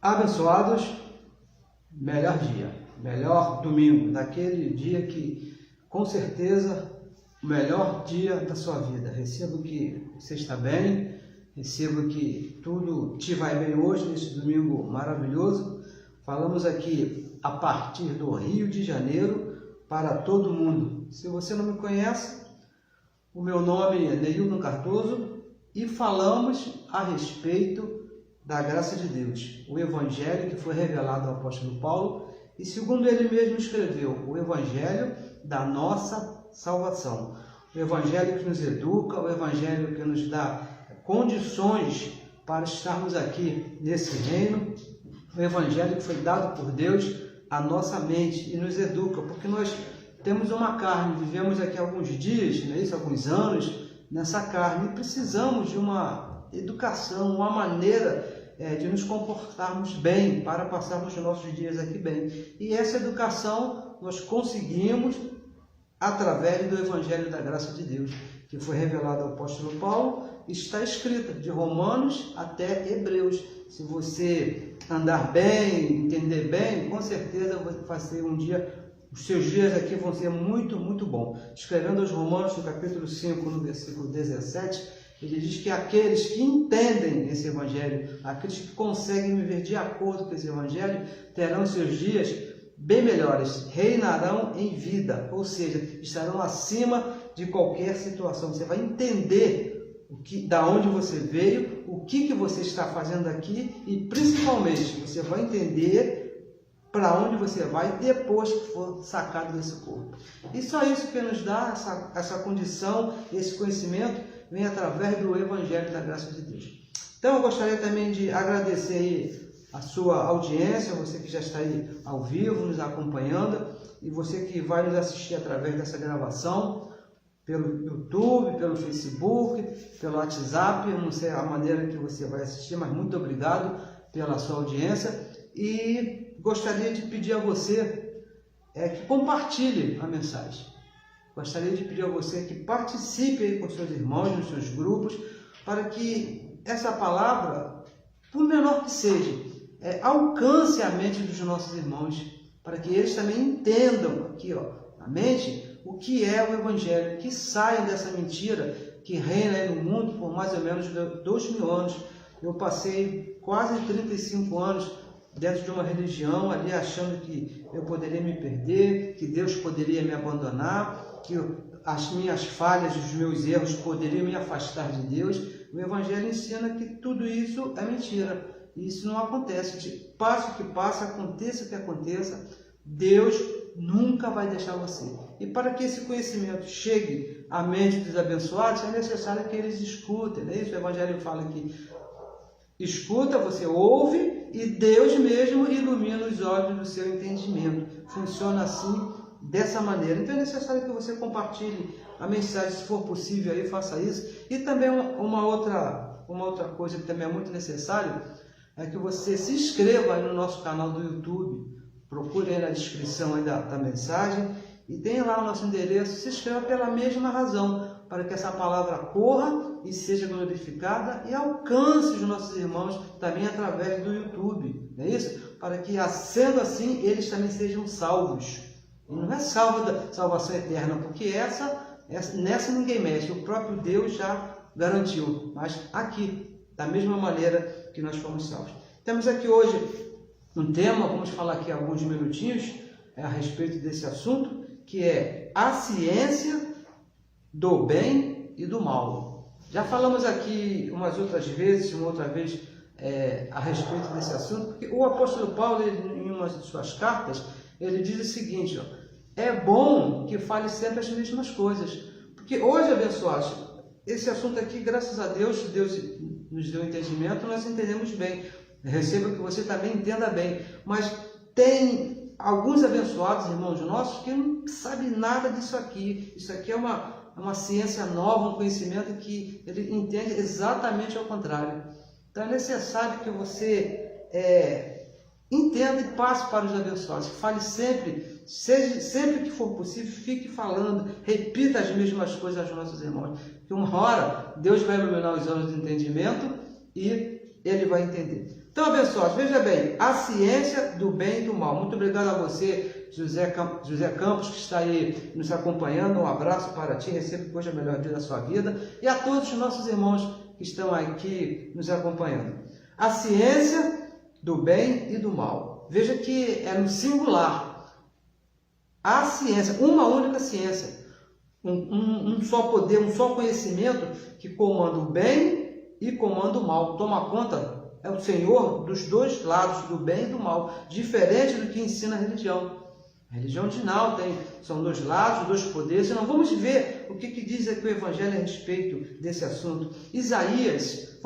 Abençoados, melhor dia, melhor domingo, daquele dia que, com certeza, o melhor dia da sua vida. Recebo que você está bem, recebo que tudo te vai bem hoje, nesse domingo maravilhoso. Falamos aqui a partir do Rio de Janeiro para todo mundo. Se você não me conhece, o meu nome é Neilton Cardoso e falamos a respeito da graça de Deus, o Evangelho que foi revelado ao apóstolo Paulo e, segundo ele mesmo escreveu, o Evangelho da nossa salvação. O Evangelho que nos educa, o Evangelho que nos dá condições para estarmos aqui nesse reino, o Evangelho que foi dado por Deus à nossa mente e nos educa, porque nós temos uma carne, vivemos aqui alguns dias, não é isso? Alguns anos nessa carne e precisamos de uma educação, uma maneira de nos comportarmos bem para passarmos os nossos dias aqui bem. E essa educação nós conseguimos através do Evangelho da Graça de Deus, que foi revelado ao apóstolo Paulo, está escrita de Romanos até Hebreus. Se você andar bem, entender bem, com certeza vai ser um dia, os seus dias aqui vão ser muito, muito bom. Escrevendo aos Romanos, no capítulo 5, no versículo 17, ele diz que aqueles que entendem esse Evangelho, aqueles que conseguem viver de acordo com esse Evangelho, terão seus dias bem melhores, reinarão em vida, ou seja, estarão acima de qualquer situação. Você vai entender da onde você veio, o que você está fazendo aqui e, principalmente, você vai entender para onde você vai depois que for sacado desse corpo. E só isso que nos dá essa condição, esse conhecimento, vem através do Evangelho da Graça de Deus. Então eu gostaria também de agradecer aí a sua audiência, você que já está aí ao vivo nos acompanhando e você que vai nos assistir através dessa gravação pelo YouTube, pelo Facebook, pelo WhatsApp. Eu não sei a maneira que você vai assistir, mas muito obrigado pela sua audiência e gostaria de pedir a você que compartilhe a mensagem. Gostaria de pedir a você que participe aí com seus irmãos, nos seus grupos, para que essa palavra, por menor que seja, alcance a mente dos nossos irmãos, para que eles também entendam aqui, na mente, o que é o Evangelho, que saiam dessa mentira que reina aí no mundo por mais ou menos 2000 anos. Eu passei quase 35 anos dentro de uma religião, ali achando que eu poderia me perder, que Deus poderia me abandonar, que as minhas falhas, os meus erros poderiam me afastar de Deus. O Evangelho ensina que tudo isso é mentira. Isso não acontece. De passo que passa, aconteça o que aconteça, Deus nunca vai deixar você. E para que esse conhecimento chegue à mente dos abençoados, é necessário que eles escutem. Não é isso? O Evangelho fala que escuta, você ouve e Deus mesmo ilumina os olhos do seu entendimento. Funciona assim, dessa maneira. Então é necessário que você compartilhe a mensagem, se for possível, aí faça isso. E também uma outra coisa que também é muito necessário é que você se inscreva aí no nosso canal do YouTube. Procure aí na descrição aí da mensagem e tem lá o nosso endereço. Se inscreva pela mesma razão, para que essa palavra corra e seja glorificada e alcance os nossos irmãos também através do YouTube, não é isso? Para que, sendo assim, eles também sejam salvos. E não é salvação eterna, porque nessa ninguém mexe, o próprio Deus já garantiu, mas aqui, da mesma maneira que nós fomos salvos. Temos aqui hoje um tema, vamos falar aqui alguns minutinhos a respeito desse assunto, que é a ciência do bem e do mal. Já falamos aqui uma outra vez a respeito desse assunto, porque o apóstolo Paulo, em uma de suas cartas, ele diz o seguinte, é bom que fale sempre as mesmas coisas, porque hoje, abençoados, esse assunto aqui, graças a Deus, Deus nos deu entendimento, nós entendemos bem. Receba que você também entenda bem, mas tem alguns abençoados, irmãos nossos, que não sabem nada disso aqui. Isso aqui é uma ciência nova, um conhecimento que ele entende exatamente ao contrário. Então é necessário que você entenda e passe para os abençoados. Fale sempre que for possível, fique falando, repita as mesmas coisas aos nossos irmãos. Que uma hora Deus vai iluminar os olhos do entendimento e ele vai entender. Então, abençoados, veja bem, a ciência do bem e do mal. Muito obrigado a você, José Campos, que está aí nos acompanhando. Um abraço para ti, receba hoje a melhor dia da sua vida. E a todos os nossos irmãos que estão aqui nos acompanhando. A ciência do bem e do mal. Veja que é no singular. A ciência, uma única ciência. Um só poder, um só conhecimento que comanda o bem e comanda o mal. Toma conta, é o Senhor dos dois lados, do bem e do mal. Diferente do que ensina a religião. A religião diz não, são dois lados, dois poderes. Então vamos ver o que diz aqui o Evangelho a respeito desse assunto. Isaías,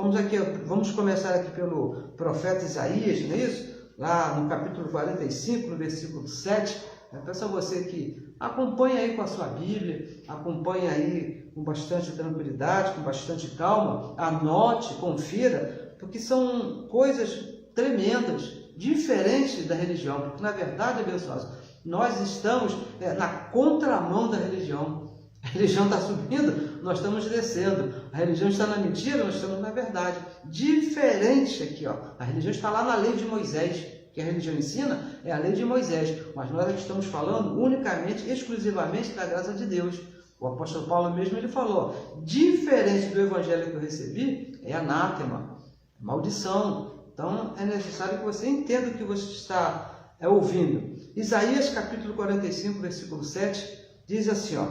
vamos começar aqui pelo profeta Isaías, não é isso? Lá no capítulo 45, no versículo 7. Eu peço a você que acompanhe aí com a sua Bíblia, acompanhe aí com bastante tranquilidade, com bastante calma, anote, confira, porque são coisas tremendas, diferentes da religião, porque na verdade, abençoados, nós estamos na contramão da religião. A religião está subindo, nós estamos descendo. A religião está na mentira, nós estamos na verdade. Diferente aqui, ó. A religião está lá na lei de Moisés. Que a religião ensina é a lei de Moisés, mas nós aqui estamos falando unicamente, exclusivamente da graça de Deus. O apóstolo Paulo mesmo ele falou, diferente do evangelho que eu recebi, é anátema, maldição. Então é necessário que você entenda o que você está ouvindo. Isaías capítulo 45, versículo 7, diz assim, ó,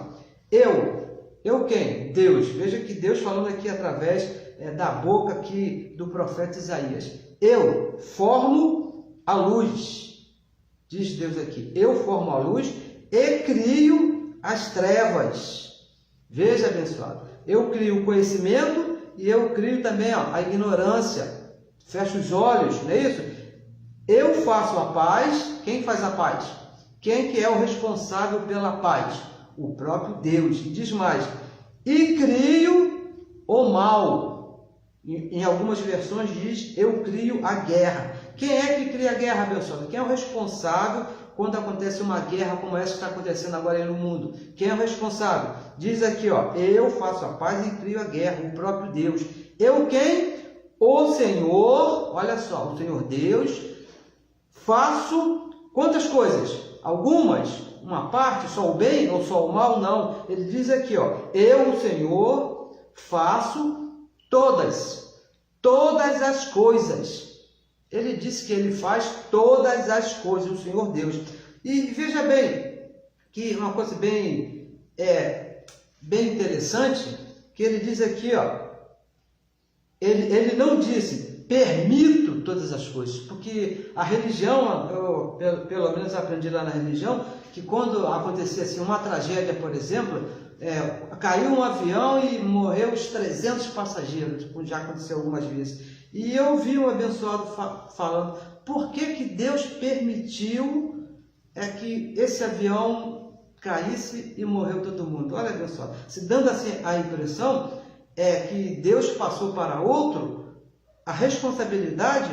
eu quem? Deus. Veja que Deus falando aqui através da boca aqui do profeta Isaías. Eu formo a luz, diz Deus aqui, eu formo a luz e crio as trevas. Veja, abençoado, eu crio o conhecimento e eu crio também a ignorância. Fecha os olhos, não é isso? Eu faço a paz. Quem faz a paz? Quem que é o responsável pela paz? O próprio Deus. E diz mais, e crio o mal. Em algumas versões diz, eu crio a guerra. Quem é que cria a guerra, abençoado? Quem é o responsável quando acontece uma guerra como essa que está acontecendo agora aí no mundo? Quem é o responsável? Diz aqui, ó, eu faço a paz e crio a guerra, o próprio Deus. Eu quem? O Senhor, olha só, o Senhor Deus, faço quantas coisas? Algumas? Uma parte? Só o bem ou só o mal? Não. Ele diz aqui, ó, eu, o Senhor, faço todas as coisas. Ele disse que ele faz todas as coisas, o Senhor Deus. E veja bem, que uma coisa bem interessante, que ele diz aqui, ó, ele não disse, permito todas as coisas, porque a religião, eu pelo menos aprendi lá na religião, que quando acontecia assim, uma tragédia, por exemplo, caiu um avião e morreu os 300 passageiros, como já aconteceu algumas vezes. E eu vi um abençoado falando, por que Deus permitiu que esse avião caísse e morreu todo mundo? Olha, abençoado, se dando assim a impressão que Deus passou para outro a responsabilidade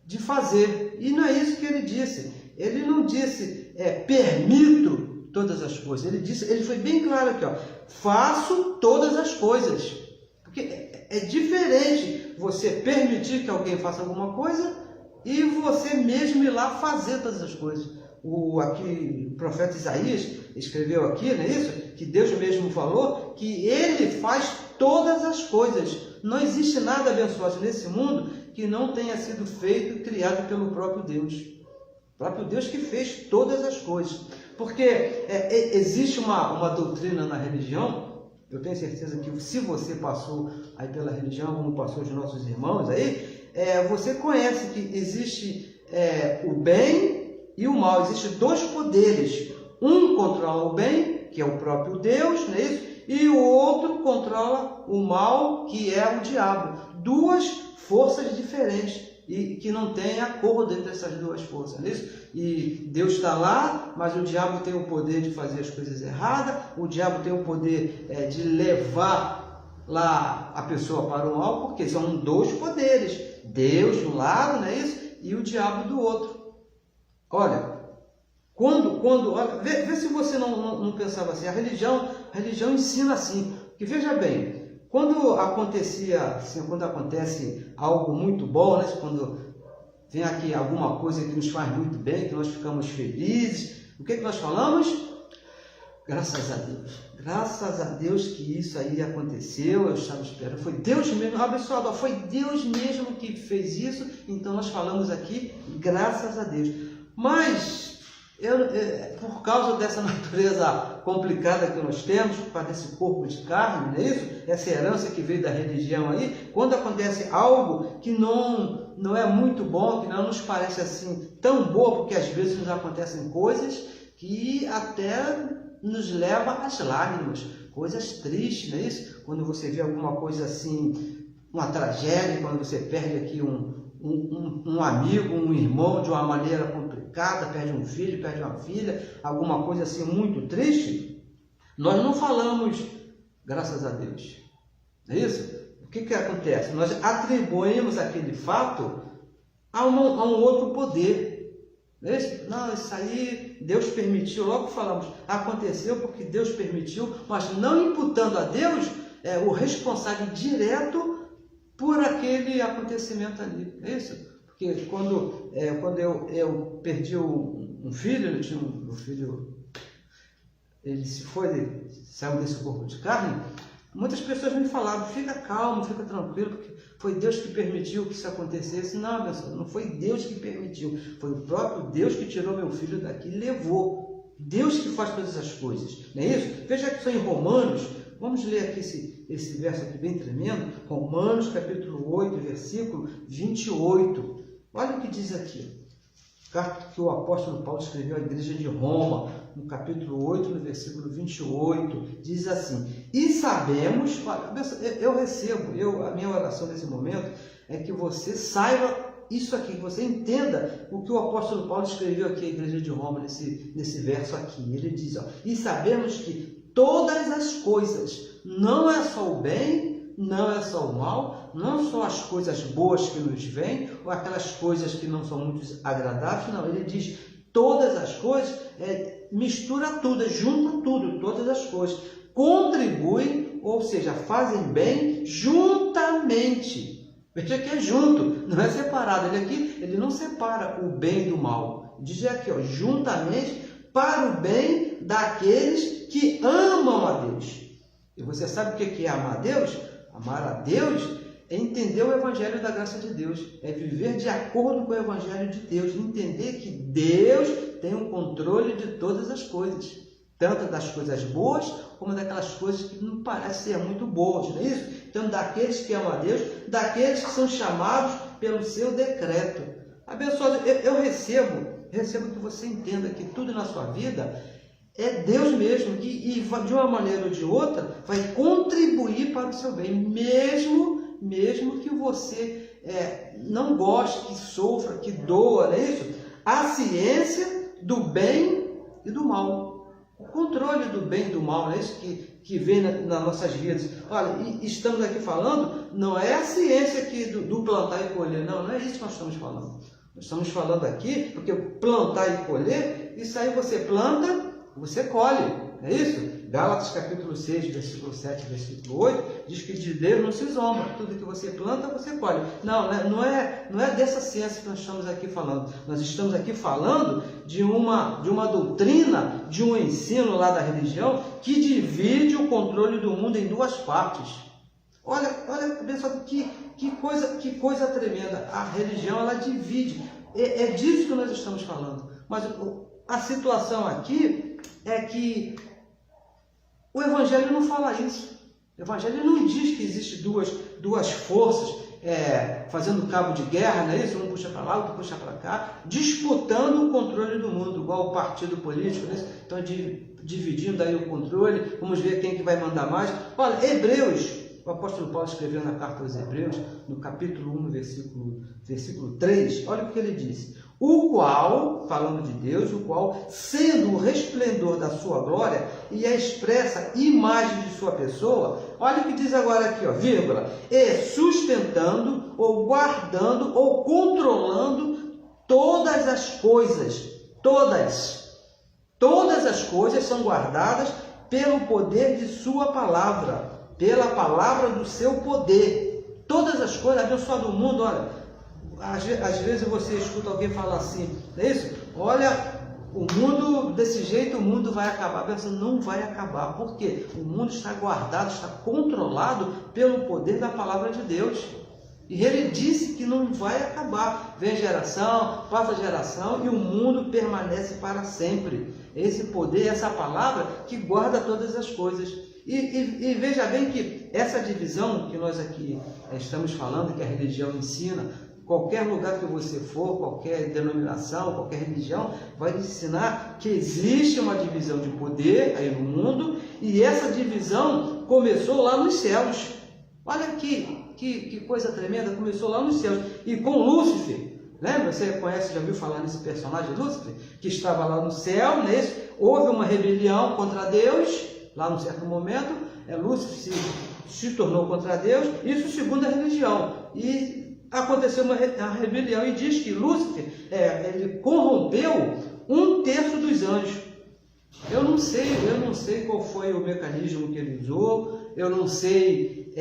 de fazer. E não é isso que ele disse. Ele não disse, permito todas as coisas. Ele foi bem claro aqui, ó, faço todas as coisas. Porque é diferente você permitir que alguém faça alguma coisa e você mesmo ir lá fazer todas as coisas. O profeta Isaías escreveu aqui, não é isso? Que Deus mesmo falou que ele faz todas as coisas. Não existe nada abençoado nesse mundo que não tenha sido feito, criado pelo próprio Deus. O próprio Deus que fez todas as coisas. Porque existe uma doutrina na religião. Eu tenho certeza que se você passou aí pela religião, como passou os nossos irmãos aí, você conhece que existe o bem e o mal. Existem dois poderes. Um controla o bem, que é o próprio Deus, não é isso? E o outro controla o mal, que é o diabo. Duas forças diferentes e que não tem acordo entre essas duas forças, não é isso? E Deus está lá, mas o diabo tem o poder de fazer as coisas erradas, o diabo tem o poder de levar lá a pessoa para o mal, porque são dois poderes, Deus de um lado, não é isso? E o diabo do outro. Olha, olha, vê se você não pensava assim, a religião ensina assim, que veja bem, quando acontece algo muito bom, né? Quando vem aqui alguma coisa que nos faz muito bem, que nós ficamos felizes, o que nós falamos? Graças a Deus. Graças a Deus que isso aí aconteceu, eu estava esperando. Foi Deus mesmo, abençoado, foi Deus mesmo que fez isso, então nós falamos aqui, graças a Deus. Mas, por causa dessa natureza complicada que nós temos, por causa desse corpo de carne, não é isso? Essa herança que veio da religião aí, quando acontece algo que não é muito bom, que não nos parece assim tão boa, porque às vezes nos acontecem coisas que até nos leva às lágrimas, coisas tristes, não é isso? Quando você vê alguma coisa assim, uma tragédia, quando você perde aqui um amigo, um irmão de uma maneira complicada, perde um filho, perde uma filha, alguma coisa assim muito triste, nós não falamos graças a Deus, não é isso? O que acontece? Nós atribuímos aquele fato a um outro poder. Não, isso aí Deus permitiu, logo falamos, aconteceu porque Deus permitiu, mas não imputando a Deus o responsável direto por aquele acontecimento ali, é isso? Porque quando eu perdi um filho, eu tinha um filho, ele saiu desse corpo de carne, muitas pessoas me falavam, fica calmo, fica tranquilo, porque foi Deus que permitiu que isso acontecesse. Não, pessoal, não foi Deus que permitiu, foi o próprio Deus que tirou meu filho daqui e levou. Deus que faz todas as coisas, não é isso? Veja que são em Romanos, vamos ler aqui esse verso aqui bem tremendo, Romanos capítulo 8, versículo 28. Olha o que diz aqui. Carta que o apóstolo Paulo escreveu à igreja de Roma, no capítulo 8, no versículo 28, diz assim: e sabemos, olha, eu recebo, a minha oração nesse momento é que você saiba isso aqui, que você entenda o que o apóstolo Paulo escreveu aqui à igreja de Roma, nesse verso aqui. Ele diz, e sabemos que todas as coisas, não é só o bem, não é só o mal, não só as coisas boas que nos vêm, ou aquelas coisas que não são muito agradáveis, não, ele diz todas as coisas, mistura tudo, junta tudo, todas as coisas, contribuem, ou seja, fazem bem juntamente. Veja que é junto, não é separado. Ele não separa o bem do mal. Diz aqui, juntamente para o bem daqueles que amam a Deus. E você sabe o que é amar a Deus? Amar a Deus é entender o Evangelho da graça de Deus, é viver de acordo com o Evangelho de Deus, entender que Deus tem o controle de todas as coisas, tanto das coisas boas, como daquelas coisas que não parecem ser muito boas, não é isso? Então, daqueles que amam a Deus, daqueles que são chamados pelo seu decreto. Abençoado, eu recebo que você entenda que tudo na sua vida é Deus mesmo, que de uma maneira ou de outra vai contribuir para o seu bem, mesmo que você não goste, que sofra, que doa, não é isso? A ciência do bem e do mal, o controle do bem e do mal, não é isso que vem nas nossas vidas. Olha, estamos aqui falando, não é a ciência aqui do plantar e colher, não é isso que nós estamos falando. Nós estamos falando aqui, porque plantar e colher, isso aí você planta, você colhe, é isso? Gálatas capítulo 6, versículo 7, versículo 8, diz que de Deus não se zomba, tudo que você planta, você colhe. Não é dessa ciência que nós estamos aqui falando. Nós estamos aqui falando de uma doutrina, de um ensino lá da religião, que divide o controle do mundo em duas partes. Olha, pessoal, que coisa tremenda. A religião, ela divide. É disso que nós estamos falando. Mas a situação aqui é que o Evangelho não fala isso. O Evangelho não diz que existe duas forças fazendo cabo de guerra, não é isso? Um puxa para lá, outro puxa para cá, disputando o controle do mundo, igual o partido político, não é isso? Então, dividindo aí o controle, vamos ver quem que vai mandar mais. Olha, Hebreus, o apóstolo Paulo escreveu na carta aos Hebreus, no capítulo 1, versículo 3, olha o que ele disse. O qual, falando de Deus, o qual, sendo o resplendor da sua glória e a expressa imagem de sua pessoa, olha o que diz agora aqui, vírgula, e sustentando, ou guardando, ou controlando todas as coisas, todas as coisas são guardadas pelo poder de sua palavra, pela palavra do seu poder. Todas as coisas, abençoado do mundo, olha, Às vezes você escuta alguém falar assim, não é isso? Olha, o mundo, desse jeito o mundo vai acabar. Pensando, não vai acabar. Por quê? O mundo está guardado, está controlado pelo poder da palavra de Deus. E ele disse que não vai acabar. Vem geração, passa geração e o mundo permanece para sempre. Esse poder, essa palavra que guarda todas as coisas. E veja bem que essa divisão que nós aqui estamos falando, que a religião ensina, qualquer lugar que você for, qualquer denominação, qualquer religião, vai lhe ensinar que existe uma divisão de poder aí no mundo, e essa divisão começou lá nos céus. Olha que coisa tremenda, começou lá nos céus. E com Lúcifer, lembra? Você conhece, já viu falar nesse personagem Lúcifer? Que estava lá no céu, houve uma rebelião contra Deus, lá num certo momento, Lúcifer se tornou contra Deus, isso segundo a religião. E aconteceu uma rebelião, e diz que Lúcifer ele corrompeu 1/3 dos anjos. Eu não sei qual foi o mecanismo que ele usou, eu não sei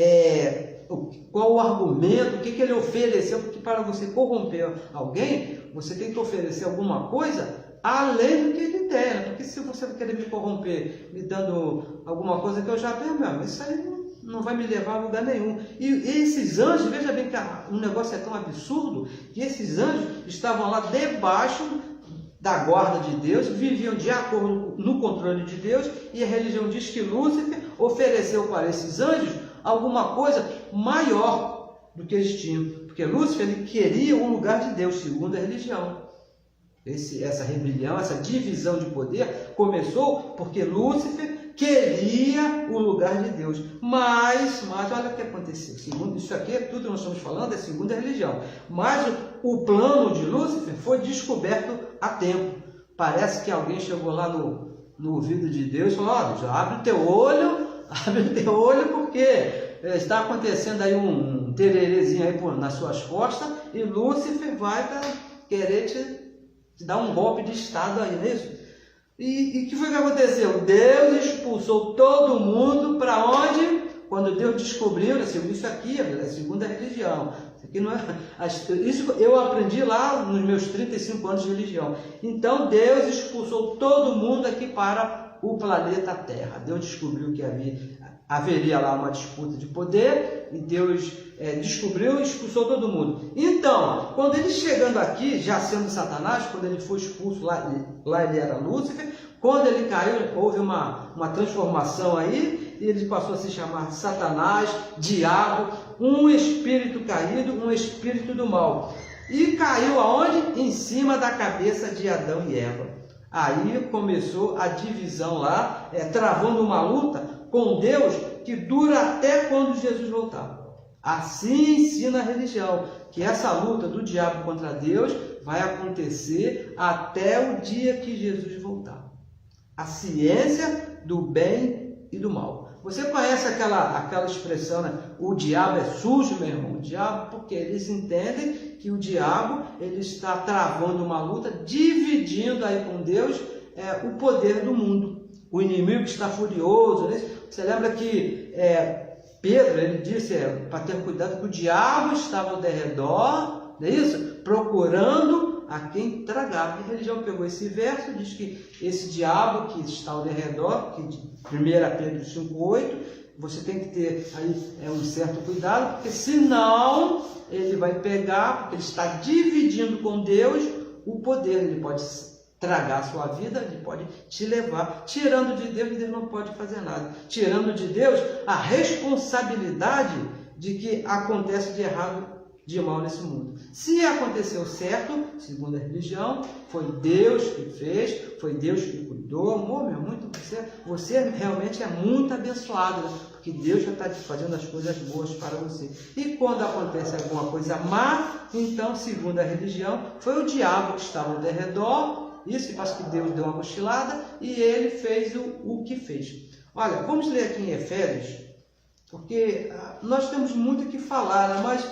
qual o argumento, o que ele ofereceu, porque para você corromper alguém, você tem que oferecer alguma coisa além do que ele tem, né? Porque se você querer me corromper, me dando alguma coisa que eu já tenho, isso aí não vai me levar a lugar nenhum. E esses anjos, veja bem que o negócio é tão absurdo, que esses anjos estavam lá debaixo da guarda de Deus, viviam de acordo no controle de Deus, e a religião diz que Lúcifer ofereceu para esses anjos alguma coisa maior do que eles tinham, porque Lúcifer ele queria o lugar de Deus, segundo a religião. Essa rebelião, essa divisão de poder começou porque Lúcifer queria o lugar de Deus. Mas olha o que aconteceu. Segundo isso aqui, tudo que nós estamos falando é segundo a religião. Mas o plano de Lúcifer foi descoberto a tempo. Parece que alguém chegou lá no ouvido de Deus e falou: ó, abre o teu olho, porque está acontecendo aí um tererezinho aí nas suas costas, e Lúcifer vai querer te dar um golpe de estado aí, não é isso? E o que foi que aconteceu? Deus expulsou todo mundo para onde? Quando Deus descobriu, isso aqui é segundo a religião. Isso aqui não é. Isso eu aprendi lá nos meus 35 anos de religião. Então Deus expulsou todo mundo aqui para o planeta Terra. Deus descobriu que haveria lá uma disputa de poder, e Deus descobriu e expulsou todo mundo. Então, quando ele chegando aqui, já sendo Satanás, quando ele foi expulso, lá ele era Lúcifer, quando ele caiu, houve uma transformação aí, e ele passou a se chamar de Satanás, diabo, um espírito caído, um espírito do mal. E caiu aonde? Em cima da cabeça de Adão e Eva. Aí começou a divisão lá, travando uma luta com Deus que dura até quando Jesus voltar. Assim ensina a religião, que essa luta do diabo contra Deus vai acontecer até o dia que Jesus voltar. A ciência do bem e do mal. Você conhece aquela expressão, né? O diabo é sujo, meu irmão. O diabo, porque eles entendem que o diabo ele está travando uma luta, dividindo aí com Deus o poder do mundo. O inimigo está furioso, né? Você lembra que Pedro, ele disse para ter cuidado que o diabo estava ao derredor, não é isso? Procurando a quem tragar. A religião pegou esse verso, diz que esse diabo que está ao derredor, que 1 Pedro 5,8, você tem que ter aí um certo cuidado, porque senão ele vai pegar, porque ele está dividindo com Deus o poder, ele pode tragar a sua vida, ele pode te levar. Tirando de Deus, Deus não pode fazer nada. Tirando de Deus a responsabilidade de que acontece de errado, de mal nesse mundo. Se aconteceu certo, segundo a religião, foi Deus que fez, foi Deus que cuidou. Amor, meu, você realmente é muito abençoado, né? Porque Deus já está fazendo as coisas boas para você. E quando acontece alguma coisa má, então, segundo a religião, foi o diabo que estava ao derredor. Isso parece que Deus deu uma cochilada e ele fez o que fez. Olha, vamos ler aqui em Efésios, porque nós temos muito o que falar, né? Mas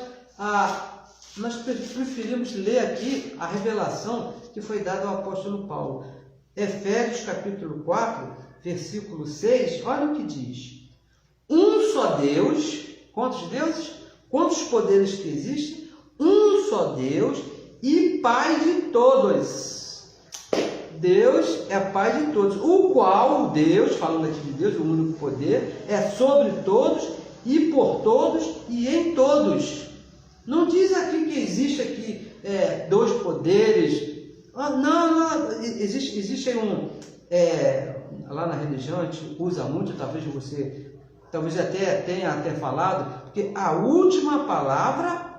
nós preferimos ler aqui a revelação que foi dada ao apóstolo Paulo. Efésios capítulo 4, versículo 6, olha o que diz. Um só Deus, quantos deuses? Quantos poderes que existem? Um só só Deus e Pai de todos. Deus é Pai de todos, o qual Deus, falando aqui de Deus, o único poder, é sobre todos e por todos e em todos. Não diz aqui que existe aqui dois poderes. Não, existe lá na religião a gente usa muito, talvez até tenha falado, porque a última palavra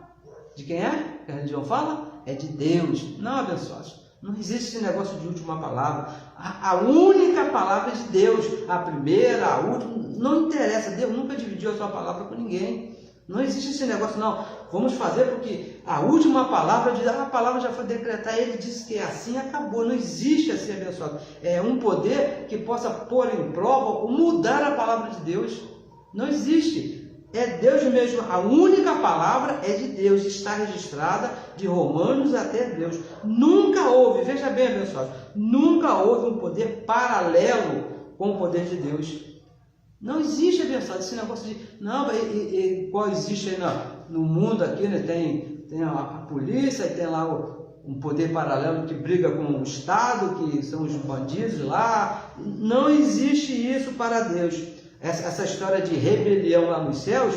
de quem é? Que a religião fala? É de Deus. Não, abençoados. Não existe esse negócio de última palavra. A única palavra é de Deus. A primeira, a última, não interessa. Deus nunca dividiu a sua palavra com ninguém. Não existe esse negócio, não. Vamos fazer porque a última palavra, a palavra já foi decretada, ele disse que é assim, acabou. Não existe assim, abençoado. É um poder que possa pôr em prova ou mudar a palavra de Deus. Não existe. É Deus mesmo. A única palavra é de Deus. Está registrada de Romanos até Deus. Nunca houve, veja bem, abençoado, nunca houve um poder paralelo com o poder de Deus. Não existe, abençoado, esse negócio de... Não, qual existe aí no mundo aqui, né? Tem a polícia, tem lá um poder paralelo que briga com o Estado, que são os bandidos lá. Não existe isso para Deus. Essa história de rebelião lá nos céus,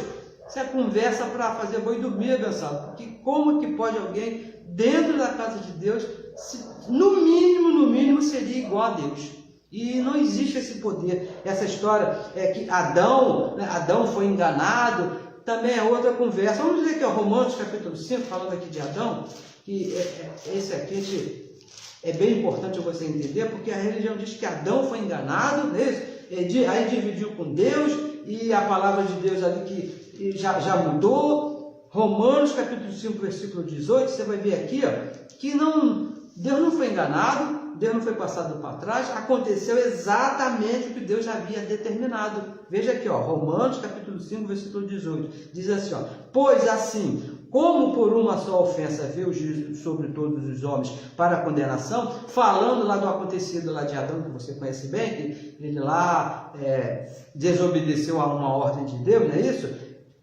isso é conversa para fazer boi dormir, abençoado. Porque como que pode alguém dentro da casa de Deus, no mínimo, seria igual a Deus? E não existe esse poder. Essa história é que Adão foi enganado, também é outra conversa. Vamos ler aqui, Romanos capítulo 5, falando aqui de Adão, que esse aqui é bem importante você entender, porque a religião diz que Adão foi enganado, aí dividiu com Deus, e a palavra de Deus ali que já mudou. Romanos capítulo 5, versículo 18, você vai ver aqui, que Deus não foi enganado, Deus não foi passado para trás, aconteceu exatamente o que Deus já havia determinado. Veja aqui, Romanos capítulo 5, versículo 18, diz assim, pois assim, como por uma só ofensa veio o juízo sobre todos os homens para a condenação, falando lá do acontecido lá de Adão, que você conhece bem, que ele lá desobedeceu a uma ordem de Deus, não é isso?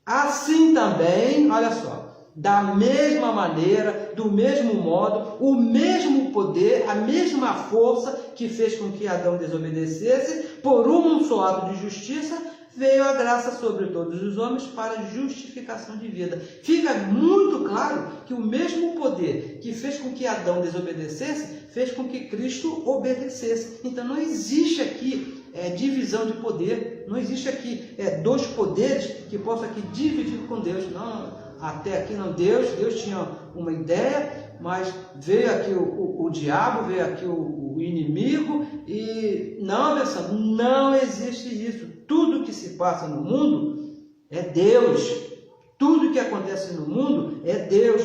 Assim também, olha só, da mesma maneira, do mesmo modo, o mesmo poder, a mesma força que fez com que Adão desobedecesse, por um só ato de justiça, veio a graça sobre todos os homens para justificação de vida. Fica muito claro que o mesmo poder que fez com que Adão desobedecesse, fez com que Cristo obedecesse. Então não existe aqui divisão de poder, não existe aqui dois poderes que possam aqui dividir com Deus. Não, até aqui não. Deus tinha uma ideia, mas veio aqui o diabo, veio aqui o inimigo, e não existe isso. Tudo que se passa no mundo é Deus. Tudo que acontece no mundo é Deus.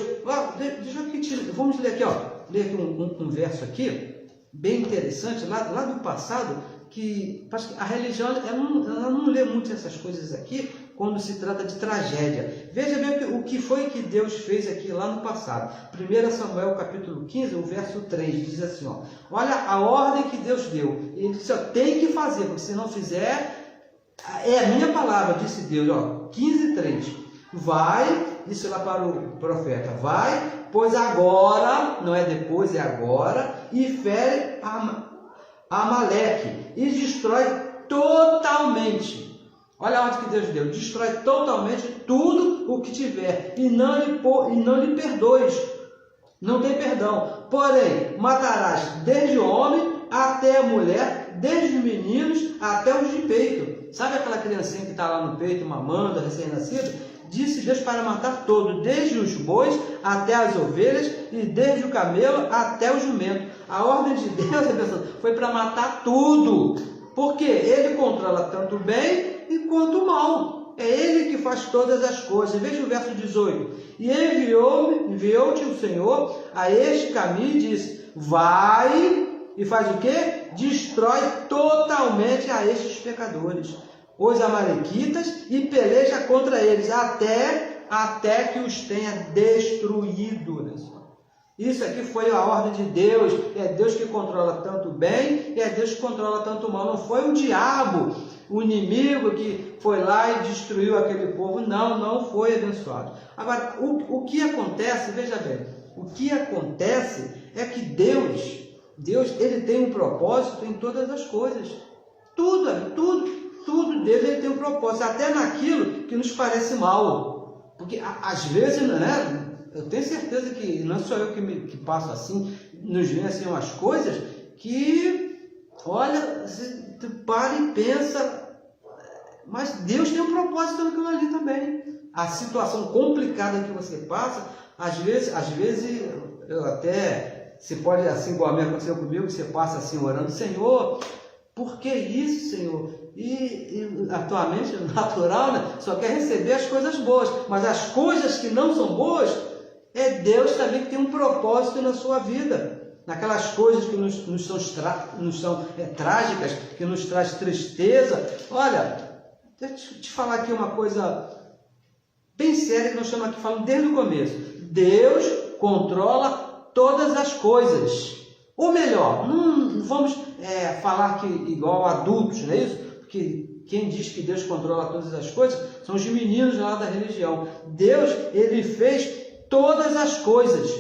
Vamos ler aqui, ler aqui um verso aqui, bem interessante, lá do passado, que a religião ela não lê muito essas coisas aqui quando se trata de tragédia. Veja bem o que foi que Deus fez aqui lá no passado. 1 Samuel capítulo 15, o verso 3, diz assim, olha a ordem que Deus deu. Ele disse, tem que fazer, porque se não fizer, é a minha palavra, disse Deus, 15:3. Vai, disse lá para o profeta, vai, pois agora, não é depois, é agora, e fere Amaleque e destrói totalmente. Olha a ordem que Deus deu, destrói totalmente tudo o que tiver, e não lhe perdoes, não tem perdão. Porém, matarás desde o homem até a mulher, desde os meninos até os de peito. Sabe aquela criancinha que está lá no peito, mamando, recém-nascido? Disse Deus para matar todo, desde os bois até as ovelhas, e desde o camelo até o jumento. A ordem de Deus, foi para matar tudo, porque Ele controla tanto o bem quanto o mal. É Ele que faz todas as coisas. Veja o verso 18. E enviou-te o Senhor a este caminho e disse, vai, e faz o quê? Destrói totalmente a estes pecadores, os amalequitas, e peleja contra eles até que os tenha destruído. Isso aqui foi a ordem de Deus. É Deus que controla tanto o bem e é Deus que controla tanto o mal. Não foi o diabo, o inimigo, que foi lá e destruiu aquele povo. Não foi, abençoado. Agora, o que acontece, veja bem, o que acontece é que Deus, ele tem um propósito em todas as coisas. Tudo dele ele tem um propósito, até naquilo que nos parece mal. Porque às vezes, né, eu tenho certeza que não sou eu que passo assim, nos vem assim umas coisas que, olha, tu para e pensa, mas Deus tem um propósito naquilo ali também. A situação complicada que você passa, às vezes eu até, se pode, assim igual a minha aconteceu comigo, você passa assim orando, Senhor, por que isso, Senhor? E a tua mente natural, né, só quer receber as coisas boas, mas as coisas que não são boas, é Deus também que tem um propósito na sua vida. Naquelas coisas que nos são trágicas, que nos traz tristeza. Olha, deixa eu te falar aqui uma coisa bem séria que nós estamos aqui falando desde o começo. Deus controla todas as coisas. Ou melhor, não vamos falar que igual adultos, não é isso? Porque quem diz que Deus controla todas as coisas são os meninos lá da religião. Deus, ele fez todas as coisas.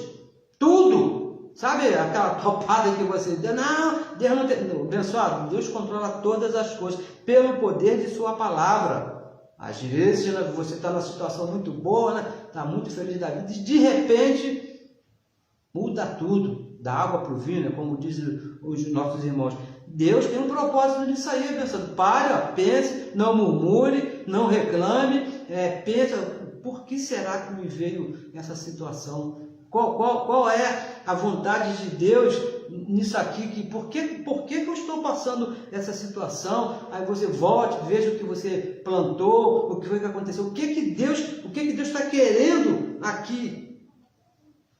Tudo. Sabe aquela topada que você deu? Não, Deus não tem... Abençoado, Deus controla todas as coisas pelo poder de sua palavra. Às vezes você está numa situação muito boa, né? Está muito feliz da vida, e de repente muda tudo, da água para o vinho, como dizem os nossos irmãos. Deus tem um propósito nisso aí, abençoado. Pare, pense, não murmure, não reclame, pensa, por que será que me veio essa situação? Qual é a vontade de Deus nisso aqui? Por que eu estou passando essa situação? Aí você volte, veja o que você plantou, o que foi que aconteceu. O que Deus está querendo aqui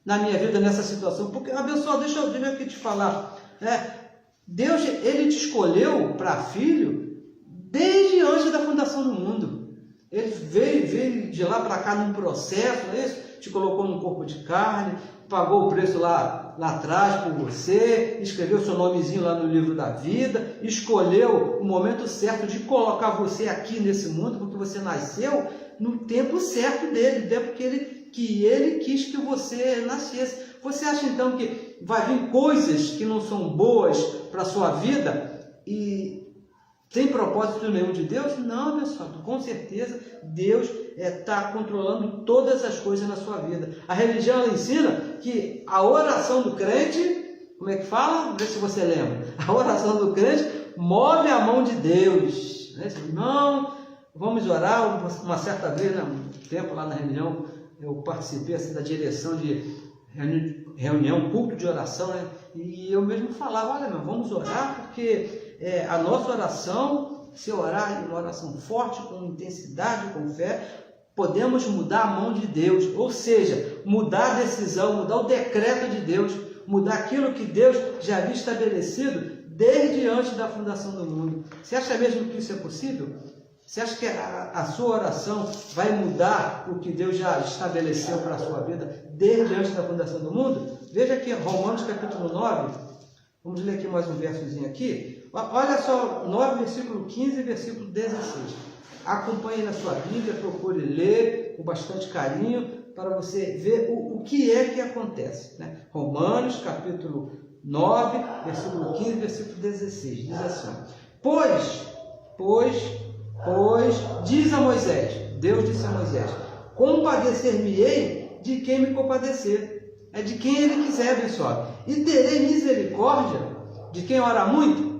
na minha vida, nessa situação? Porque, abençoado, deixa eu aqui te falar. Deus, ele te escolheu para filho desde antes da fundação do mundo. Ele veio de lá para cá num processo, não é isso? Te colocou num corpo de carne, pagou o preço lá atrás por você, escreveu seu nomezinho lá no livro da vida, escolheu o momento certo de colocar você aqui nesse mundo, porque você nasceu no tempo certo dele, no tempo que ele quis que você nascesse. Você acha então que vai vir coisas que não são boas para a sua vida e tem propósito nenhum de Deus? Não, pessoal, com certeza Deus está controlando todas as coisas na sua vida. A religião ela ensina que a oração do crente, como é que fala? Vê se você lembra. A oração do crente move a mão de Deus. Não, vamos orar. Uma certa vez, um tempo lá na reunião, eu participei assim, da direção de reunião, culto de oração, né? E eu mesmo falava, olha, vamos orar, porque a nossa oração, se orar uma oração forte, com intensidade, com fé, podemos mudar a mão de Deus, ou seja, mudar a decisão, mudar o decreto de Deus, mudar aquilo que Deus já havia estabelecido desde antes da fundação do mundo. Você acha mesmo que isso é possível? Você acha que a sua oração vai mudar o que Deus já estabeleceu para a sua vida desde antes da fundação do mundo? Veja aqui, Romanos capítulo 9, vamos ler aqui mais um versozinho aqui. Olha só, 9, versículo 15 e versículo 16. Acompanhe na sua Bíblia, procure ler com bastante carinho, para você ver o que é que acontece, né? Romanos capítulo 9, versículo 15 e versículo 16. Diz assim: Pois, diz a Moisés, Deus disse a Moisés, compadecer-me-ei de quem me compadecer. É de quem ele quiser, abençoado. E terei misericórdia de quem ora muito.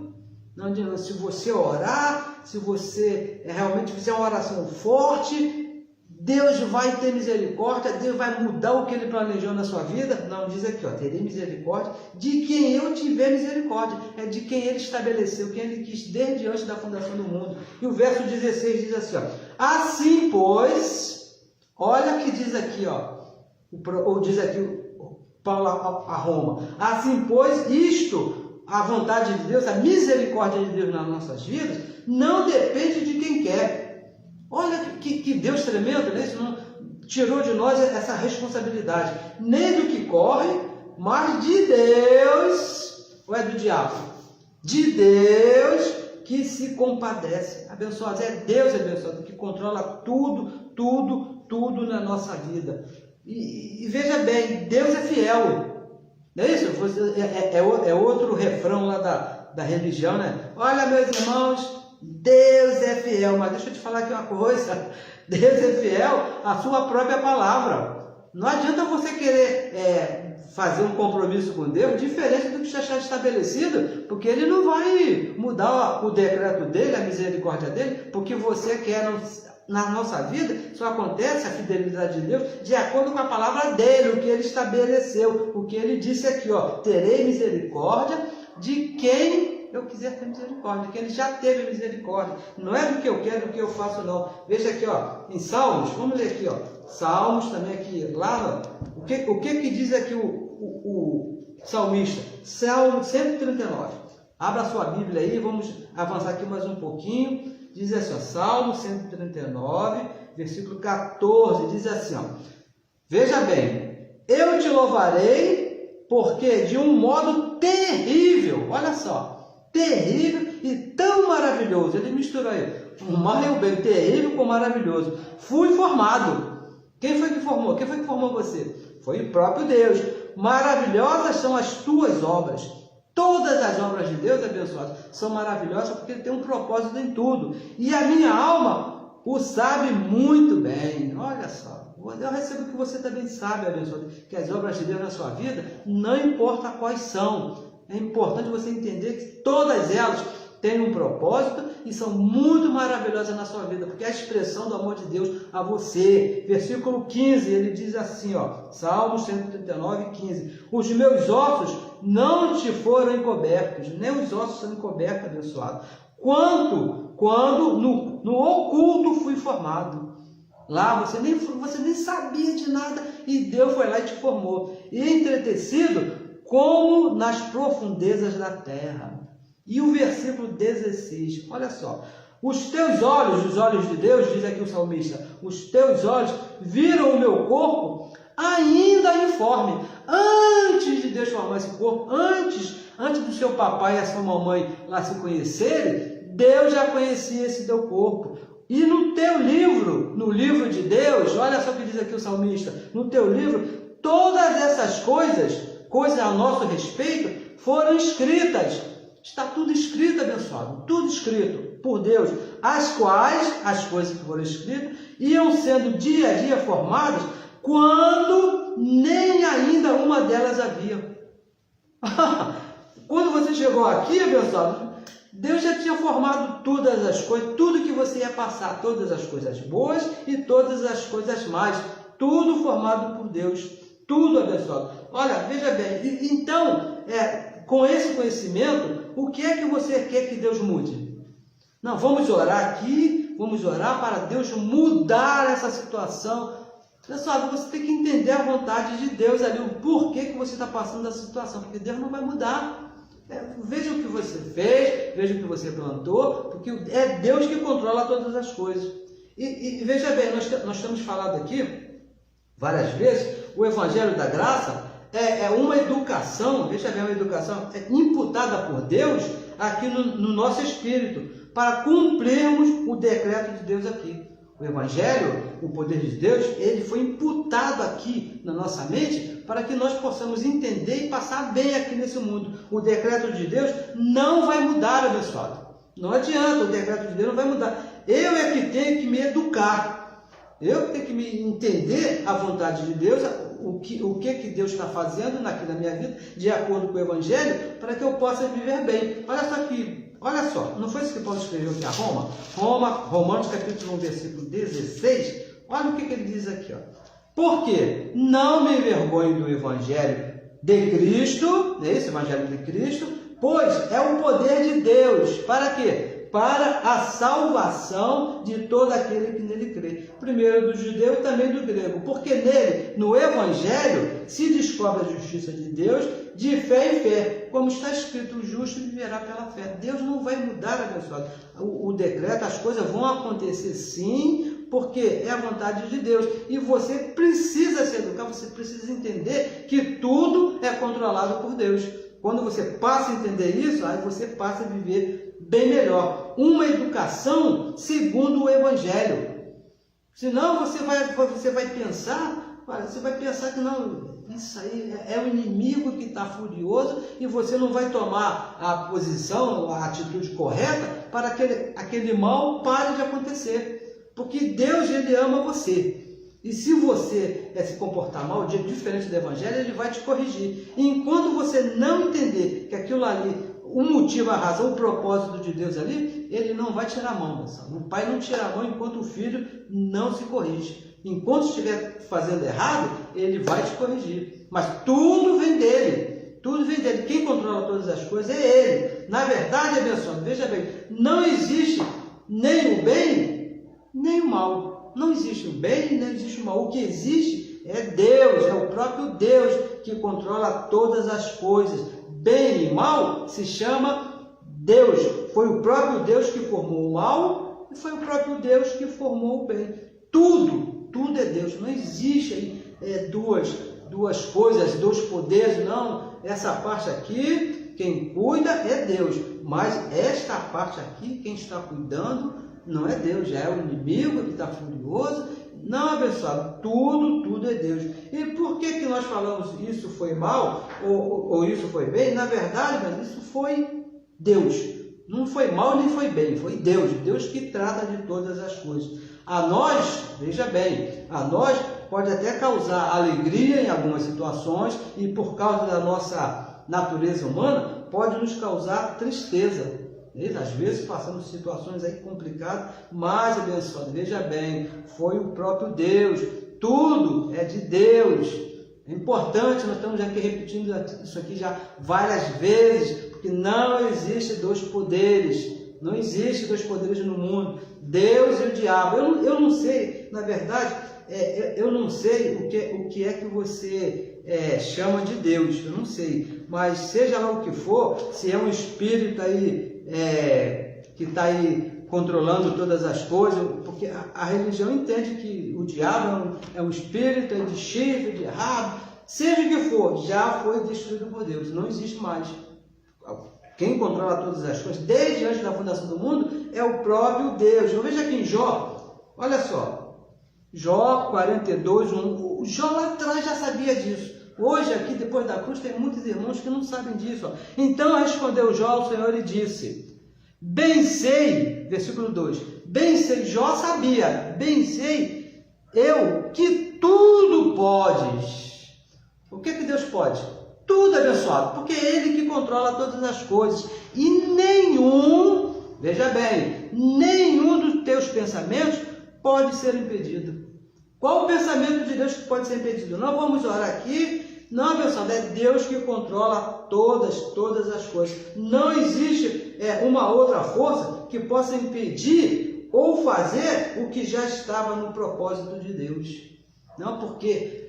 Não, se você orar, se você realmente fizer uma oração forte, Deus vai ter misericórdia, Deus vai mudar o que ele planejou na sua vida. Não, diz aqui, terei misericórdia de quem eu tiver misericórdia. É de quem ele estabeleceu, quem ele quis desde antes da fundação do mundo. E o verso 16 diz assim, assim pois, olha o que diz aqui, ou diz aqui Paulo a Roma, assim pois, isto, a vontade de Deus, a misericórdia de Deus nas nossas vidas, não depende de quem quer. Olha que Deus tremendo, né? Isso não tirou de nós essa responsabilidade, nem do que corre, mas de Deus, ou é do diabo? De Deus que se compadece. Abençoado, é Deus abençoado, que controla tudo tudo na nossa vida. E veja bem, Deus é fiel. Não é isso? É outro refrão lá da religião, né? Olha, meus irmãos, Deus é fiel. Mas deixa eu te falar aqui uma coisa. Deus é fiel à sua própria palavra. Não adianta você querer fazer um compromisso com Deus diferente do que já está estabelecido, porque Ele não vai mudar o decreto dele, a misericórdia dele, porque você quer. Na nossa vida, só acontece a fidelidade de Deus de acordo com a palavra dele, o que ele estabeleceu, o que ele disse aqui, ó, terei misericórdia de quem eu quiser ter misericórdia, de quem ele já teve misericórdia. Não é do que eu quero, do que eu faço, não. Veja aqui, ó, em Salmos, vamos ler aqui, ó, Salmos também aqui, lá, o que diz aqui o salmista? Salmo 139. Abra a sua Bíblia aí, vamos avançar aqui mais um pouquinho. Diz assim, ó, Salmo 139, versículo 14, diz assim, ó, veja bem, eu te louvarei, porque de um modo terrível, olha só, terrível e tão maravilhoso, ele mistura aí, o mal e o bem, terrível com maravilhoso, fui formado. Quem foi que formou? Quem foi que formou você? Foi o próprio Deus. Maravilhosas são as tuas obras. Todas as obras de Deus, abençoadas, são maravilhosas porque Ele tem um propósito em tudo. E a minha alma o sabe muito bem. Olha só, eu recebo que você também sabe, abençoado, que as obras de Deus na sua vida, não importa quais são. É importante você entender que todas elas têm um propósito e são muito maravilhosas na sua vida, porque é a expressão do amor de Deus a você. Versículo 15, ele diz assim, ó, Salmo 139, 15. Os meus ossos não te foram encobertos, nem os ossos são encobertos, abençoado. Quando no oculto fui formado. Lá você nem sabia de nada e Deus foi lá e te formou. E entretecido como nas profundezas da terra. E o versículo 16, olha só. Os teus olhos, os olhos de Deus, diz aqui o salmista, os teus olhos viram o meu corpo ainda informe. Antes de Deus formar esse corpo, antes do seu papai e a sua mamãe lá se conhecerem, Deus já conhecia esse teu corpo. E no teu livro, no livro de Deus, olha só o que diz aqui o salmista, no teu livro, todas essas coisas a nosso respeito, foram escritas. Está tudo escrito, abençoado, tudo escrito por Deus, as quais, as coisas que foram escritas, iam sendo dia a dia formadas, quando nem ainda uma delas havia. Quando você chegou aqui, abençoado, Deus já tinha formado todas as coisas, tudo que você ia passar, todas as coisas boas e todas as coisas más, tudo formado por Deus, tudo, abençoado. Olha, veja bem, então, com esse conhecimento, o que é que você quer que Deus mude? Não, vamos orar aqui, vamos orar para Deus mudar essa situação. Pessoal, você tem que entender a vontade de Deus ali, o porquê que você está passando essa situação, porque Deus não vai mudar. Veja o que você fez, veja o que você plantou, porque é Deus que controla todas as coisas. E veja bem, nós temos falado aqui várias vezes, o Evangelho da Graça é uma educação, veja bem, uma educação imputada por Deus aqui no nosso espírito, para cumprirmos o decreto de Deus aqui. O Evangelho, o poder de Deus, ele foi imputado aqui na nossa mente para que nós possamos entender e passar bem aqui nesse mundo. O decreto de Deus não vai mudar, abençoado. Não adianta, o decreto de Deus não vai mudar. Eu é que tenho que me educar. Eu que tenho que me entender a vontade de Deus, o que Deus está fazendo na minha vida, de acordo com o Evangelho, para que eu possa viver bem. Olha só aqui. Olha só, não foi isso que Paulo escreveu aqui a Romanos capítulo 1, versículo 16, olha o que ele diz aqui, ó. Porque não me envergonho do Evangelho de Cristo, esse Evangelho de Cristo, pois é o poder de Deus, para quê? Para a salvação de todo aquele que nele crê. Primeiro do judeu e também do grego, porque nele, no Evangelho, se descobre a justiça de Deus de fé em fé, como está escrito, o justo viverá pela fé. Deus não vai mudar, abençoado, o decreto, as coisas vão acontecer sim, porque é a vontade de Deus. E você precisa se educar, você precisa entender que tudo é controlado por Deus. Quando você passa a entender isso, aí você passa a viver bem melhor. Uma educação segundo o Evangelho. Senão você vai pensar que não, isso aí é o inimigo que está furioso e você não vai tomar a posição, a atitude correta para que aquele mal pare de acontecer. Porque Deus, Ele ama você. E se você se comportar mal, diferente do Evangelho, Ele vai te corrigir. E enquanto você não entender que aquilo ali, o motivo, a razão, o propósito de Deus ali, Ele não vai tirar a mão. O pai não tira a mão enquanto o filho não se corrige. Enquanto estiver fazendo errado, Ele vai te corrigir. Mas tudo vem dEle. Tudo vem dEle. Quem controla todas as coisas é Ele. Na verdade, abençoado, veja bem, não existe nem o bem, nem o mal. Não existe o bem, nem existe o mal. O que existe é Deus, é o próprio Deus que controla todas as coisas. Bem e mal se chama Deus. Foi o próprio Deus que formou o mal e foi o próprio Deus que formou o bem. Tudo é Deus. Não existe aí duas coisas, dois poderes, não. Essa parte aqui, quem cuida é Deus. Mas esta parte aqui, quem está cuidando não é Deus, já é o inimigo que está furioso. Não, abençoado, tudo é Deus. E por que nós falamos isso foi mal ou isso foi bem? Na verdade, mas isso foi Deus. Não foi mal nem foi bem, foi Deus. Deus que trata de todas as coisas. A nós, veja bem, a nós pode até causar alegria em algumas situações e por causa da nossa natureza humana, pode nos causar tristeza. Às vezes passamos situações aí complicadas, mas abençoado, veja bem, foi o próprio Deus, tudo é de Deus. É importante, nós estamos aqui repetindo isso aqui já várias vezes, porque não existe dois poderes, não existe dois poderes no mundo, Deus e o diabo. Eu não sei, na verdade, eu não sei o que é que você chama de Deus, eu não sei, mas seja lá o que for, se é um espírito aí que está aí controlando todas as coisas, porque a religião entende que o diabo é um espírito de chifre, de rabo, seja o que for, já foi destruído por Deus, não existe mais. Quem controla todas as coisas, desde antes da fundação do mundo, é o próprio Deus. Eu vejo aqui em Jó, olha só, Jó 42, 1, o Jó lá atrás já sabia disso. Hoje, aqui, depois da cruz, tem muitos irmãos que não sabem disso. Ó. Então respondeu Jó ao Senhor e disse, bem sei, versículo 2, bem sei, Jó sabia, bem sei eu que tudo podes. O que Deus pode? Tudo, abençoado, porque é Ele que controla todas as coisas. E nenhum, veja bem, nenhum dos teus pensamentos pode ser impedido. Qual o pensamento de Deus que pode ser impedido? Não vamos orar aqui. Não, abençoado, é Deus que controla todas as coisas. Não existe uma outra força que possa impedir ou fazer o que já estava no propósito de Deus. Não, porque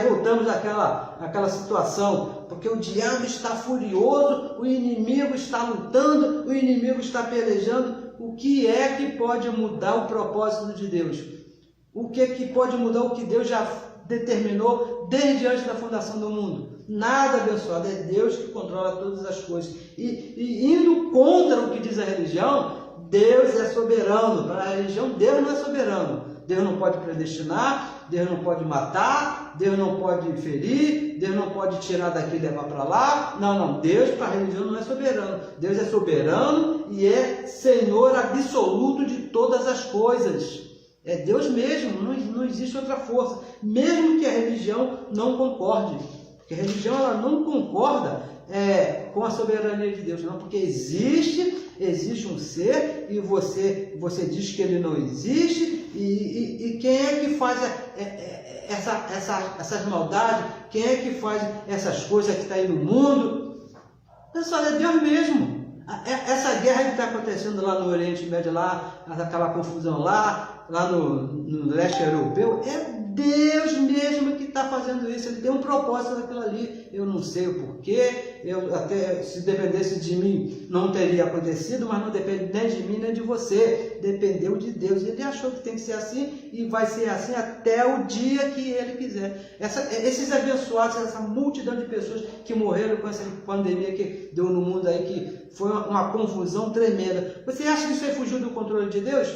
voltamos àquela situação, porque o diabo está furioso, o inimigo está lutando, o inimigo está pelejando. O que é que pode mudar o propósito de Deus? O que é que pode mudar o que Deus já determinou desde antes da fundação do mundo? Nada, abençoado, é Deus que controla todas as coisas. E indo contra o que diz a religião, Deus é soberano. Para a religião, Deus não é soberano. Deus não pode predestinar, Deus não pode matar, Deus não pode ferir, Deus não pode tirar daqui e levar para lá. Não, Deus para a religião não é soberano. Deus é soberano e é Senhor absoluto de todas as coisas. É Deus mesmo, não existe outra força, mesmo que a religião não concorde, porque a religião ela não concorda com a soberania de Deus, não, porque existe um ser e você diz que ele não existe, e quem é que faz essas maldades, quem é que faz essas coisas que está aí no mundo? Pessoal, é Deus mesmo. Essa guerra que está acontecendo lá no Oriente Médio, lá, aquela confusão lá no leste europeu, é Deus mesmo que está fazendo isso. Ele tem um propósito naquilo ali. Eu não sei o porquê, até se dependesse de mim não teria acontecido, mas não depende nem de mim nem de você, dependeu de Deus. Ele achou que tem que ser assim e vai ser assim até o dia que Ele quiser. Esses abençoados, essa multidão de pessoas que morreram com essa pandemia que deu no mundo aí, que foi uma confusão tremenda. Você acha que isso aí fugiu do controle de Deus?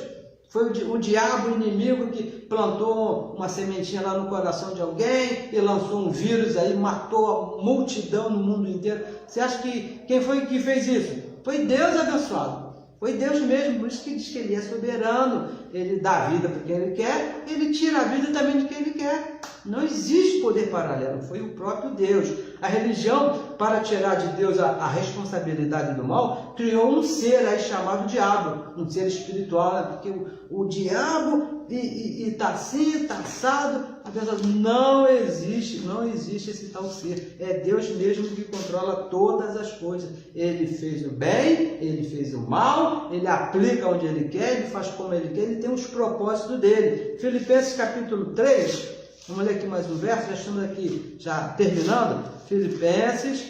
Foi o diabo, o inimigo, que plantou uma sementinha lá no coração de alguém e lançou um vírus aí, matou a multidão no mundo inteiro. Você acha que quem foi que fez isso? Foi Deus, abençoado. Foi Deus mesmo, por isso que diz que Ele é soberano. Ele dá a vida para quem Ele quer, Ele tira a vida também de quem Ele quer. Não existe poder paralelo, foi o próprio Deus. A religião, para tirar de Deus a responsabilidade do mal, criou um ser aí chamado diabo, um ser espiritual, né? Porque o diabo está assim, está assado. A pessoa não existe esse tal ser. É Deus mesmo que controla todas as coisas. Ele fez o bem, Ele fez o mal, Ele aplica onde Ele quer, Ele faz como Ele quer, Ele tem os propósitos dele. Filipenses capítulo 3, vamos ler aqui mais um verso, já estamos aqui já terminando. Filipenses,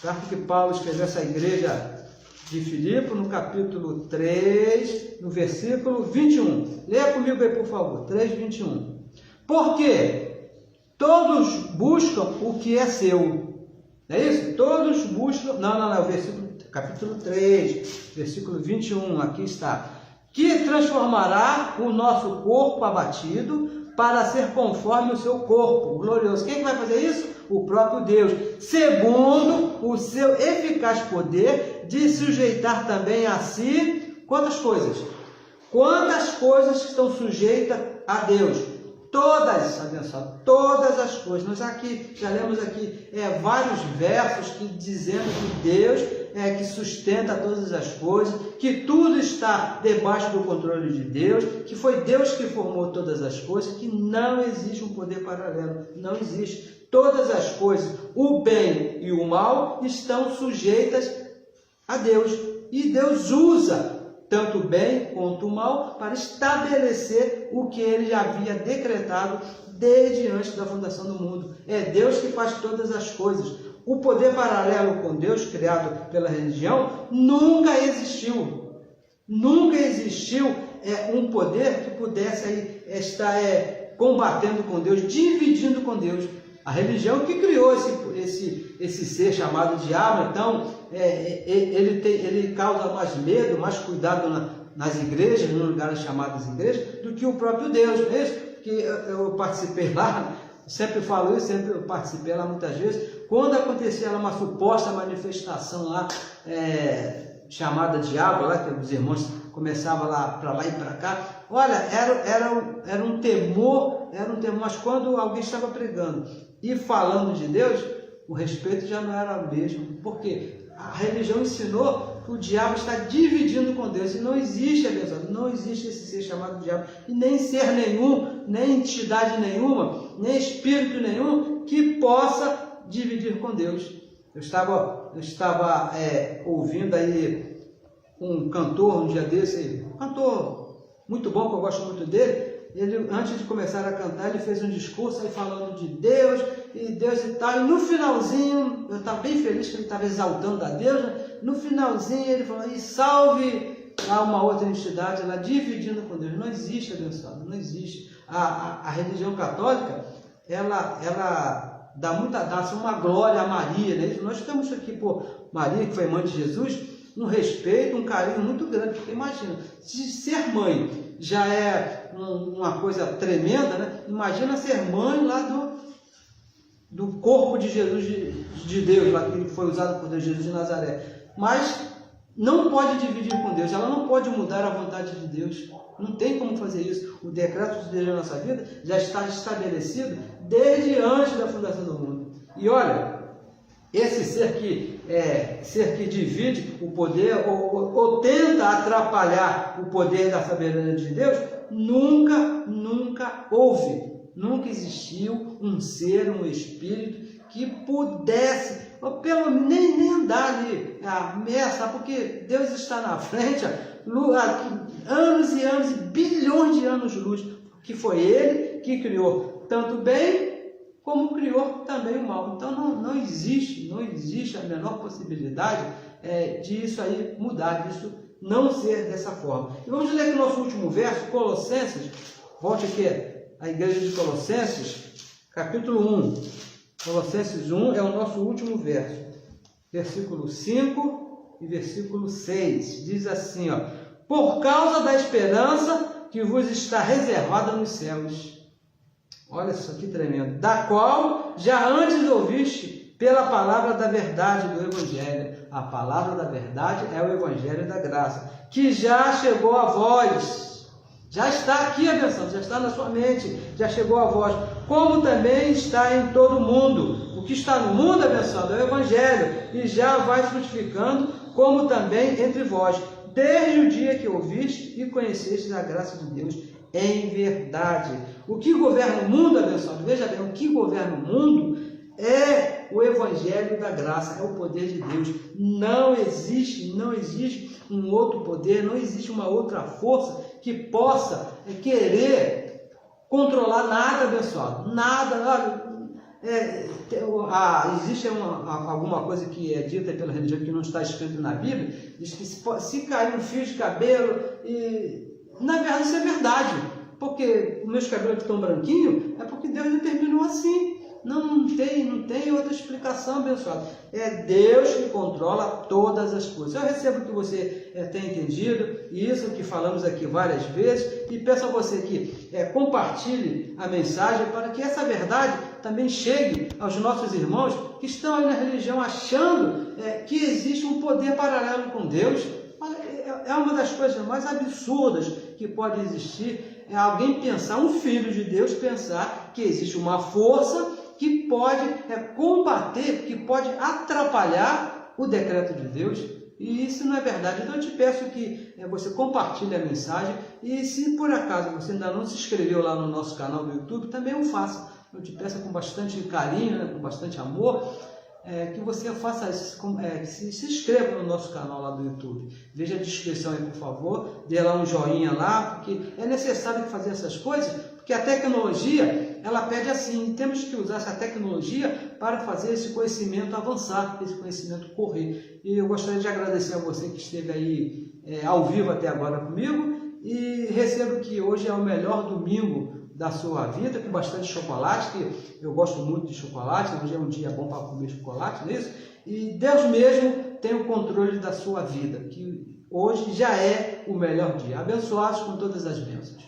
carta que Paulo escreveu essa igreja de Filipe, no capítulo 3, no versículo 21. Leia comigo aí, por favor, 3, 21. Porque todos buscam o que é seu. Não é isso? Todos buscam... Não, é o versículo, capítulo 3, versículo 21, aqui está. Que transformará o nosso corpo abatido para ser conforme o seu corpo glorioso. Quem que vai fazer isso? O próprio Deus, segundo o seu eficaz poder de sujeitar também a si, quantas coisas? Quantas coisas que estão sujeitas a Deus? Todas, abençoado, todas as coisas. Nós aqui, já lemos aqui vários versos que dizendo que Deus é que sustenta todas as coisas, que tudo está debaixo do controle de Deus, que foi Deus que formou todas as coisas, que não existe um poder paralelo, não existe. Todas as coisas, o bem e o mal, estão sujeitas a Deus. E Deus usa tanto o bem quanto o mal para estabelecer o que Ele já havia decretado desde antes da fundação do mundo. É Deus que faz todas as coisas. O poder paralelo com Deus, criado pela religião, nunca existiu. Nunca existiu um poder que pudesse aí estar combatendo com Deus, dividindo com Deus. A religião que criou esse ser chamado diabo, então, ele causa mais medo, mais cuidado nas igrejas, nos lugares chamados igrejas, do que o próprio Deus. Não é isso? Que eu participei lá, sempre falo isso, sempre eu participei lá muitas vezes, quando acontecia uma suposta manifestação lá, chamada diabo, lá, que os irmãos começavam para lá e para cá, olha, era um temor, mas quando alguém estava pregando e falando de Deus, o respeito já não era o mesmo, porque a religião ensinou que o diabo está dividindo com Deus, e não existe, abençoado, não existe esse ser chamado diabo, e nem ser nenhum, nem entidade nenhuma, nem espírito nenhum que possa dividir com Deus. Eu estava ouvindo aí um cantor, um dia desse, um cantor muito bom, que eu gosto muito dele. Ele, antes de começar a cantar, ele fez um discurso aí falando de Deus e tal, e no finalzinho, eu estava bem feliz que ele estava exaltando a Deus, né? No finalzinho ele falou, e salve lá uma outra entidade, ela dividindo com Deus. Não existe, abençoado, não existe. A religião católica, ela dá uma glória a Maria, né? Nós temos aqui por Maria, que foi mãe de Jesus, um respeito, um carinho muito grande, porque imagina, se ser mãe já é uma coisa tremenda, né? Imagina ser mãe lá do corpo de Jesus, de Deus, lá que foi usado por Deus, Jesus de Nazaré. Mas não pode dividir com Deus, ela não pode mudar a vontade de Deus, não tem como fazer isso. O decreto de Deus na nossa vida já está estabelecido desde antes da fundação do mundo. E olha, esse ser que divide o poder ou tenta atrapalhar o poder da soberania de Deus, nunca houve, nunca existiu um ser, um espírito que pudesse, ou pelo menos nem andar ali, porque Deus está na frente, anos e anos, bilhões de anos-luz, que foi Ele que criou tanto o bem como criou também o mal. Então não existe a menor possibilidade disso aí mudar, disso não ser dessa forma. E vamos ler aqui o nosso último verso, Colossenses, volte aqui à igreja de Colossenses, capítulo 1. Colossenses 1 é o nosso último verso, versículo 5 e versículo 6, diz assim, ó, por causa da esperança que vos está reservada nos céus. Olha isso aqui tremendo. Da qual já antes ouviste pela palavra da verdade do Evangelho. A palavra da verdade é o Evangelho da graça, que já chegou a vós. Já está aqui, abençoado, já está na sua mente, já chegou a vós. Como também está em todo o mundo. O que está no mundo, abençoado, é o Evangelho, e já vai frutificando, como também entre vós, desde o dia que ouviste e conheceste a graça de Deus em verdade. O que governa o mundo, abençoado, veja bem, o que governa o mundo é o Evangelho da graça, é o poder de Deus. Não existe um outro poder, não existe uma outra força que possa querer controlar nada, abençoado. Nada. Existe alguma coisa que é dita pela religião que não está escrito na Bíblia, diz que se cair um fio de cabelo, na verdade isso é verdade, porque os meus cabelos estão branquinhos, é porque Deus determinou assim. Não tem outra explicação, abençoado. É Deus que controla todas as coisas. Eu recebo que você tenha entendido isso que falamos aqui várias vezes e peço a você que compartilhe a mensagem para que essa verdade também chegue aos nossos irmãos que estão aí na religião achando que existe um poder paralelo com Deus. É uma das coisas mais absurdas que pode existir, é alguém pensar, um filho de Deus pensar que existe uma força que pode combater, que pode atrapalhar o decreto de Deus. E isso não é verdade. Então eu te peço que você compartilhe a mensagem e se por acaso você ainda não se inscreveu lá no nosso canal do YouTube, também o faça. Eu te peço com bastante carinho, com bastante amor, que você faça isso, se inscreva no nosso canal lá do YouTube. Veja a descrição aí, por favor, dê lá um joinha lá, porque é necessário fazer essas coisas, porque a tecnologia, ela pede assim, temos que usar essa tecnologia para fazer esse conhecimento avançar, esse conhecimento correr. E eu gostaria de agradecer a você que esteve aí ao vivo até agora comigo, e recebo que hoje é o melhor domingo da sua vida, com bastante chocolate, que eu gosto muito de chocolate, hoje é um dia bom para comer chocolate, não é isso? E Deus mesmo tem o controle da sua vida, que hoje já é o melhor dia. Abençoados com todas as bênçãos.